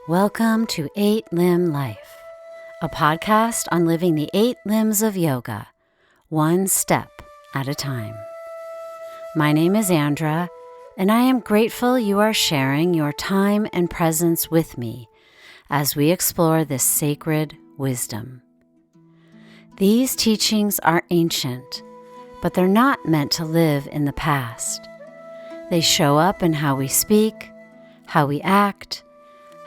Welcome to 8-Limb Life, a podcast on living the 8 limbs of yoga, one step at a time. My name is Andra, and I am grateful you are sharing your time and presence with me as we explore this sacred wisdom. These teachings are ancient, but they're not meant to live in the past. They show up in how we speak, how we act,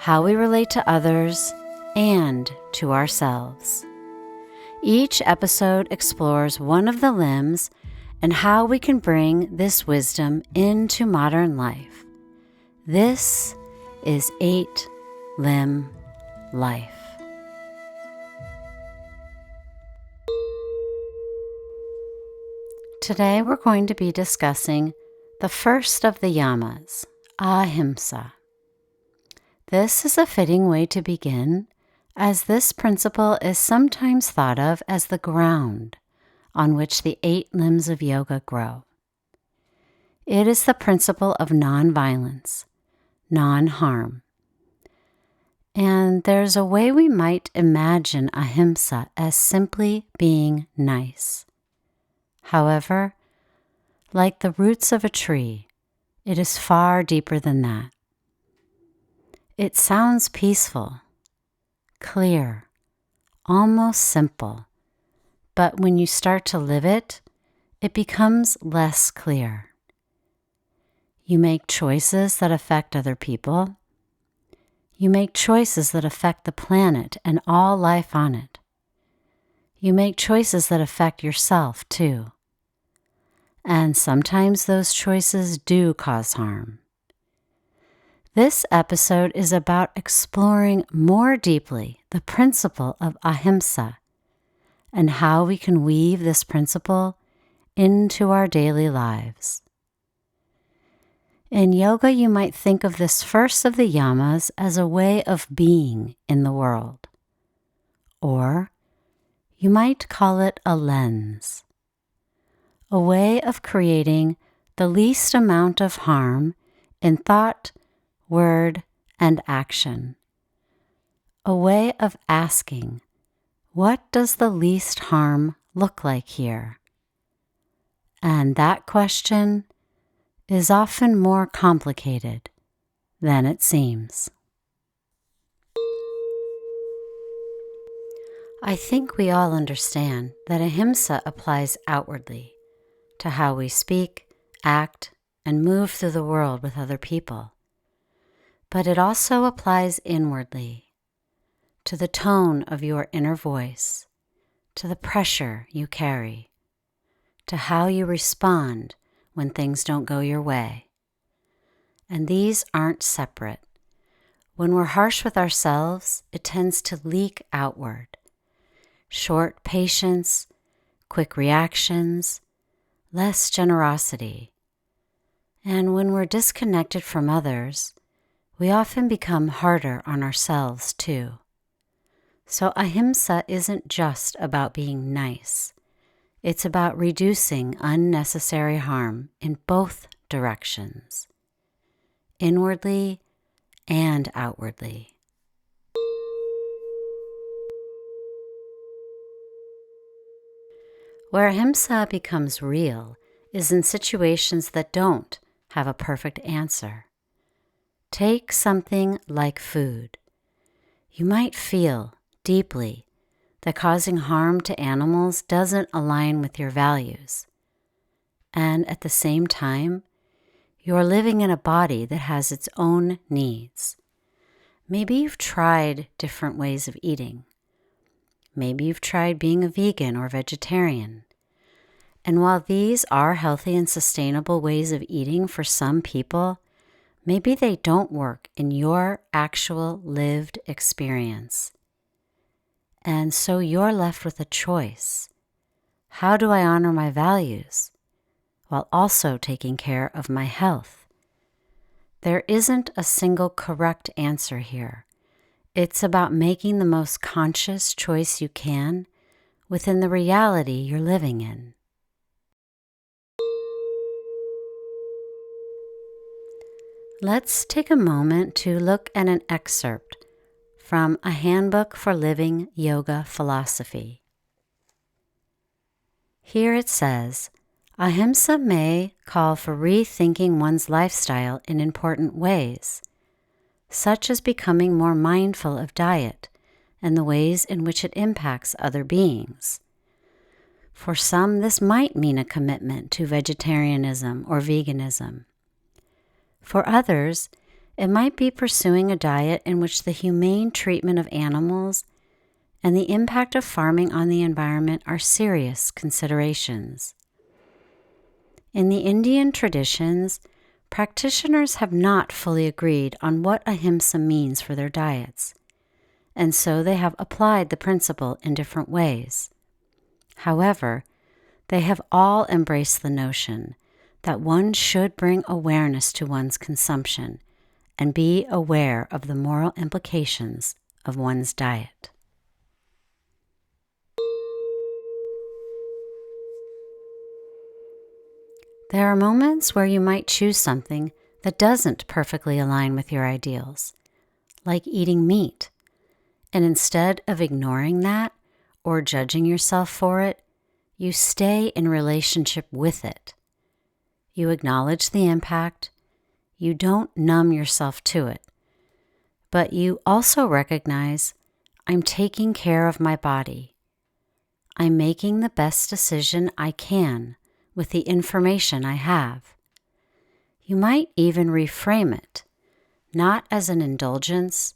how we relate to others, and to ourselves. Each episode explores one of the limbs and how we can bring this wisdom into modern life. This is 8-Limb Life. Today we're going to be discussing the first of the Yamas, Ahimsa. This is a fitting way to begin, as this principle is sometimes thought of as the ground on which the 8 limbs of yoga grow. It is the principle of non-violence, non-harm. And there's a way we might imagine ahimsa as simply being nice. However, like the roots of a tree, it is far deeper than that. It sounds peaceful, clear, almost simple, but when you start to live it, it becomes less clear. You make choices that affect other people. You make choices that affect the planet and all life on it. You make choices that affect yourself too. And sometimes those choices do cause harm. This episode is about exploring more deeply the principle of ahimsa and how we can weave this principle into our daily lives. In yoga, you might think of this first of the yamas as a way of being in the world, or you might call it a lens, a way of creating the least amount of harm in thought, word, and action. A way of asking, what does the least harm look like here? And that question is often more complicated than it seems. I think we all understand that ahimsa applies outwardly to how we speak, act, and move through the world with other people. But it also applies inwardly, to the tone of your inner voice, to the pressure you carry, to how you respond when things don't go your way. And these aren't separate. When we're harsh with ourselves, it tends to leak outward. Short patience, quick reactions, less generosity. And when we're disconnected from others, we often become harder on ourselves too. So ahimsa isn't just about being nice. It's about reducing unnecessary harm in both directions, inwardly and outwardly. Where ahimsa becomes real is in situations that don't have a perfect answer. Take something like food. You might feel deeply that causing harm to animals doesn't align with your values. And at the same time, you're living in a body that has its own needs. Maybe you've tried different ways of eating. Maybe you've tried being a vegan or vegetarian. And while these are healthy and sustainable ways of eating for some people, maybe they don't work in your actual lived experience. And so you're left with a choice. How do I honor my values while also taking care of my health? There isn't a single correct answer here. It's about making the most conscious choice you can within the reality you're living in. Let's take a moment to look at an excerpt from A Handbook for Living Yoga Philosophy. Here it says, Ahimsa may call for rethinking one's lifestyle in important ways, such as becoming more mindful of diet and the ways in which it impacts other beings. For some, this might mean a commitment to vegetarianism or veganism. For others, it might be pursuing a diet in which the humane treatment of animals and the impact of farming on the environment are serious considerations. In the Indian traditions, practitioners have not fully agreed on what ahimsa means for their diets, and so they have applied the principle in different ways. However, they have all embraced the notion that one should bring awareness to one's consumption and be aware of the moral implications of one's diet. There are moments where you might choose something that doesn't perfectly align with your ideals, like eating meat, and instead of ignoring that or judging yourself for it, you stay in relationship with it. You acknowledge the impact. You don't numb yourself to it. But you also recognize, I'm taking care of my body. I'm making the best decision I can with the information I have. You might even reframe it, not as an indulgence,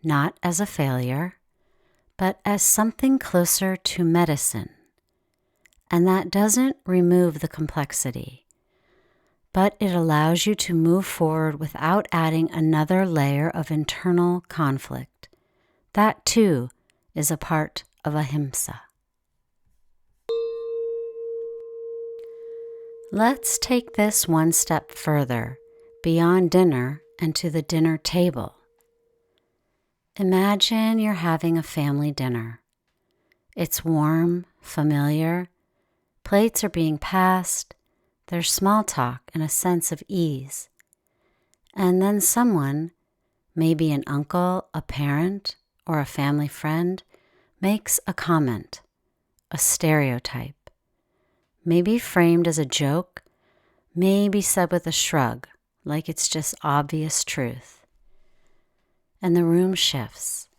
not as a failure, but as something closer to medicine. And that doesn't remove the complexity, but it allows you to move forward without adding another layer of internal conflict. That too is a part of ahimsa. Let's take this one step further, beyond dinner and to the dinner table. Imagine you're having a family dinner. It's warm, familiar, plates are being passed, there's small talk and a sense of ease. And then someone, maybe an uncle, a parent, or a family friend, makes a comment, a stereotype, maybe framed as a joke, maybe said with a shrug, like it's just obvious truth. And the room shifts.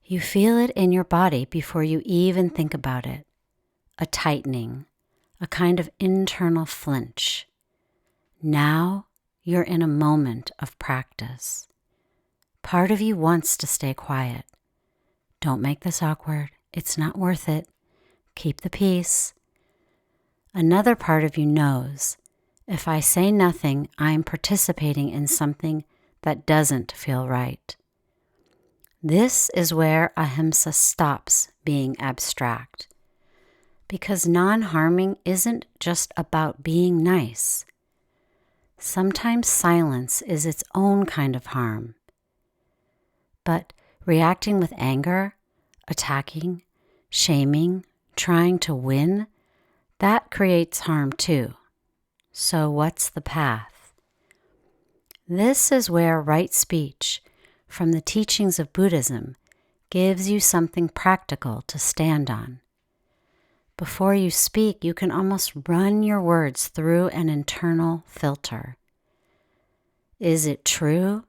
You feel it in your body before you even think about it, a tightening, a kind of internal flinch. Now you're in a moment of practice. Part of you wants to stay quiet. Don't make this awkward. It's not worth it. Keep the peace. Another part of you knows, if I say nothing, I'm participating in something that doesn't feel right. This is where ahimsa stops being abstract, because non-harming isn't just about being nice. Sometimes silence is its own kind of harm. But reacting with anger, attacking, shaming, trying to win, that creates harm too. So what's the path? This is where right speech, from the teachings of Buddhism, gives you something practical to stand on. Before you speak, you can almost run your words through an internal filter. Is it true?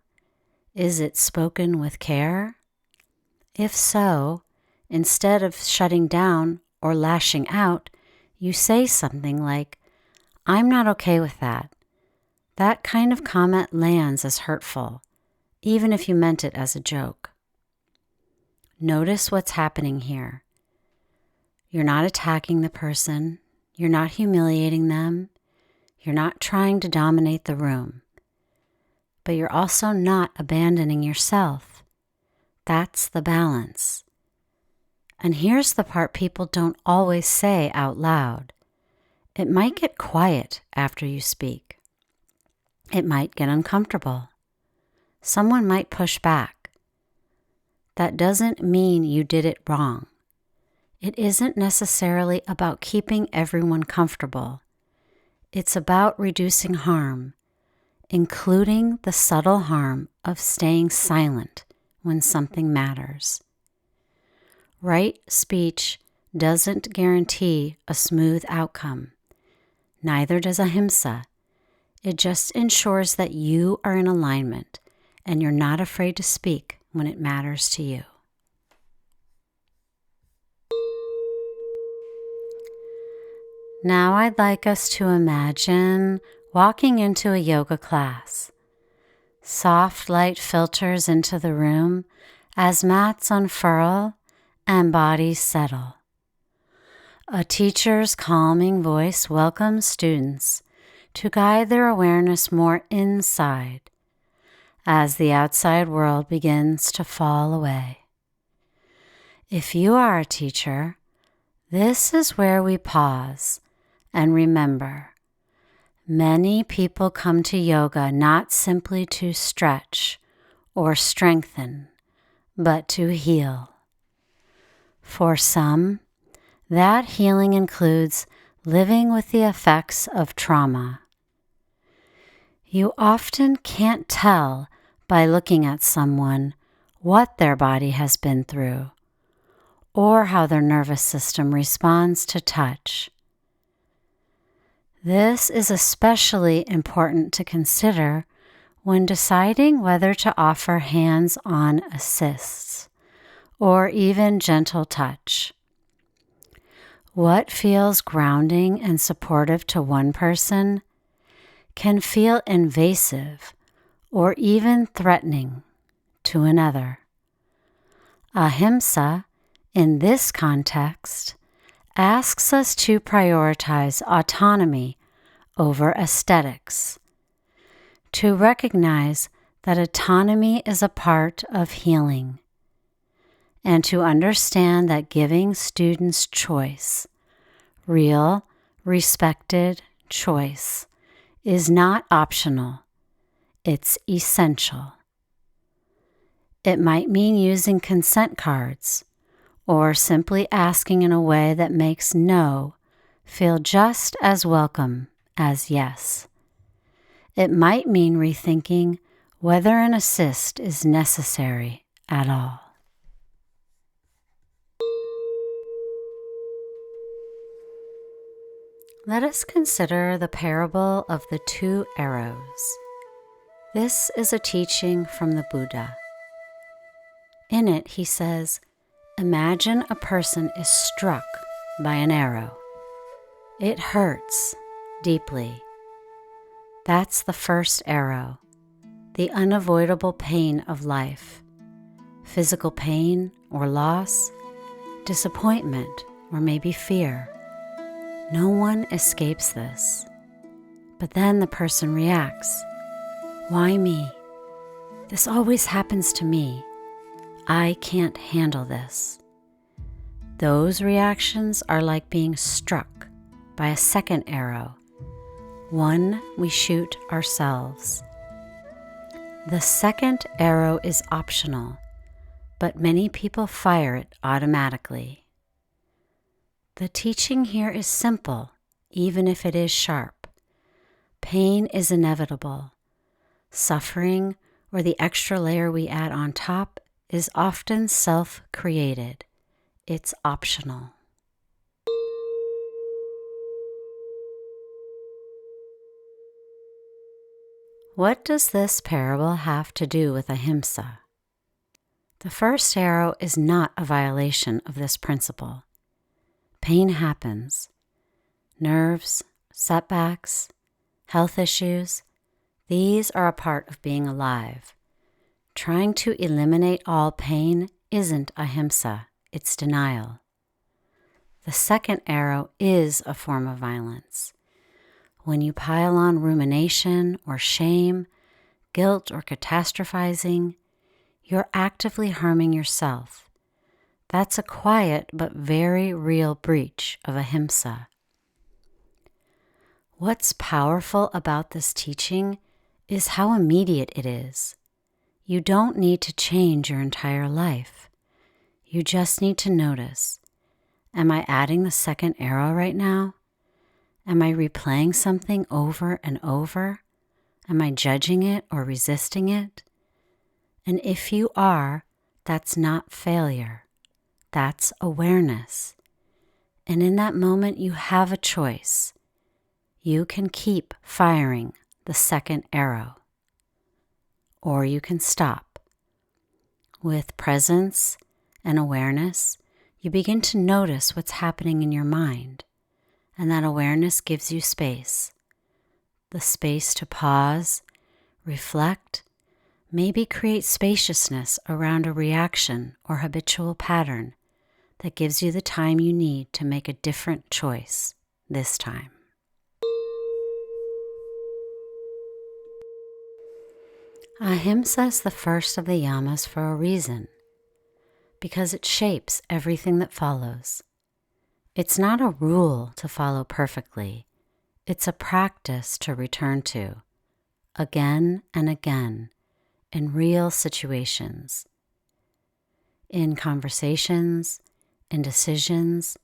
Is it spoken with care? If so, instead of shutting down or lashing out, you say something like, I'm not okay with that. That kind of comment lands as hurtful, even if you meant it as a joke. Notice what's happening here. You're not attacking the person. You're not humiliating them. You're not trying to dominate the room. But you're also not abandoning yourself. That's the balance. And here's the part people don't always say out loud. It might get quiet after you speak. It might get uncomfortable. Someone might push back. That doesn't mean you did it wrong. It isn't necessarily about keeping everyone comfortable. It's about reducing harm, including the subtle harm of staying silent when something matters. Right speech doesn't guarantee a smooth outcome. Neither does Ahimsa. It just ensures that you are in alignment and you're not afraid to speak when it matters to you. Now I'd like us to imagine walking into a yoga class. Soft light filters into the room as mats unfurl and bodies settle. A teacher's calming voice welcomes students to guide their awareness more inside as the outside world begins to fall away. If you are a teacher, this is where we pause and remember, many people come to yoga not simply to stretch or strengthen, but to heal. For some, that healing includes living with the effects of trauma. You often can't tell by looking at someone what their body has been through or how their nervous system responds to touch. This is especially important to consider when deciding whether to offer hands-on assists or even gentle touch. What feels grounding and supportive to one person can feel invasive or even threatening to another. Ahimsa, in this context, asks us to prioritize autonomy over aesthetics, to recognize that autonomy is a part of healing, and to understand that giving students choice, real, respected choice, is not optional, it's essential. It might mean using consent cards, or simply asking in a way that makes no feel just as welcome as yes. It might mean rethinking whether an assist is necessary at all. Let us consider the parable of the 2 arrows. This is a teaching from the Buddha. In it, he says, imagine a person is struck by an arrow. It hurts deeply. That's the first arrow, the unavoidable pain of life. Physical pain or loss, disappointment or maybe fear. No one escapes this. But then the person reacts. Why me? This always happens to me. I can't handle this. Those reactions are like being struck by a second arrow, one we shoot ourselves. The second arrow is optional, but many people fire it automatically. The teaching here is simple, even if it is sharp. Pain is inevitable. Suffering, or the extra layer we add on top, is often self-created. It's optional. What does this parable have to do with Ahimsa? The first arrow is not a violation of this principle. Pain happens. Nerves, setbacks, health issues, these are a part of being alive. Trying to eliminate all pain isn't Ahimsa, it's denial. The second arrow is a form of violence. When you pile on rumination or shame, guilt or catastrophizing, you're actively harming yourself. That's a quiet but very real breach of Ahimsa. What's powerful about this teaching is how immediate it is. You don't need to change your entire life. You just need to notice, am I adding the second arrow right now? Am I replaying something over and over? Am I judging it or resisting it? And if you are, That's not failure. That's awareness. And in that moment, you have a choice. You can keep firing the second arrow, or you can stop. With presence and awareness, you begin to notice what's happening in your mind, and that awareness gives you space. The space to pause, reflect, maybe create spaciousness around a reaction or habitual pattern that gives you the time you need to make a different choice this time. Ahimsa is the first of the Yamas for a reason, because it shapes everything that follows. It's not a rule to follow perfectly. It's a practice to return to, again and again, in real situations, in conversations, in decisions,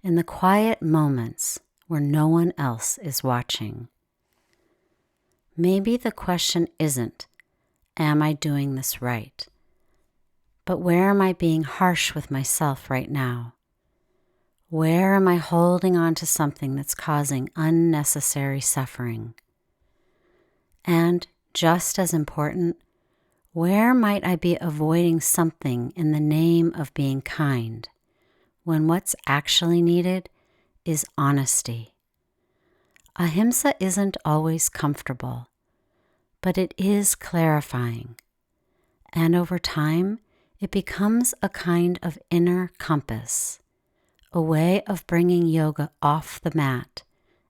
in the quiet moments where no one else is watching. Maybe the question isn't, am I doing this right? But where am I being harsh with myself right now? Where am I holding on to something that's causing unnecessary suffering? And just as important, where might I be avoiding something in the name of being kind, when what's actually needed is honesty? Ahimsa isn't always comfortable, but it is clarifying. And over time, it becomes a kind of inner compass, a way of bringing yoga off the mat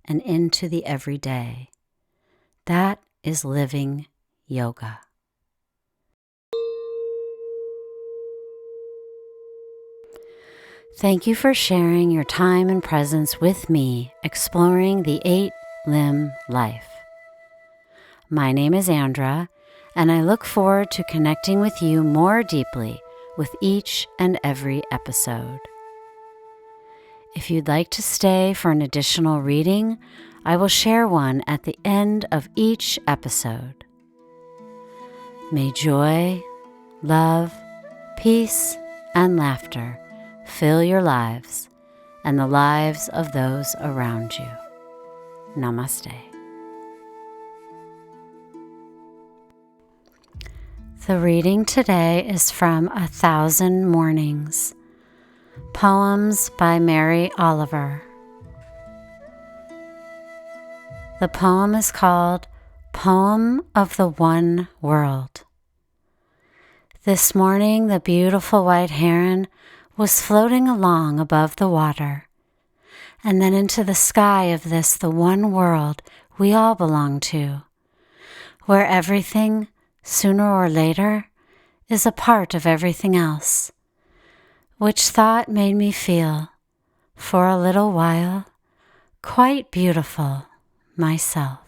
and into the everyday. That is living yoga. Thank you for sharing your time and presence with me, exploring the 8-limb life. My name is Andra, and I look forward to connecting with you more deeply with each and every episode. If you'd like to stay for an additional reading, I will share one at the end of each episode. May joy, love, peace, and laughter fill your lives and the lives of those around you. Namaste. The reading today is from 1,000 Mornings, Poems by Mary Oliver. The poem is called Poem of the One World. This morning, the beautiful white heron was floating along above the water, and then into the sky of this, the one world we all belong to, where everything, sooner or later, is a part of everything else, which thought made me feel, for a little while, quite beautiful myself.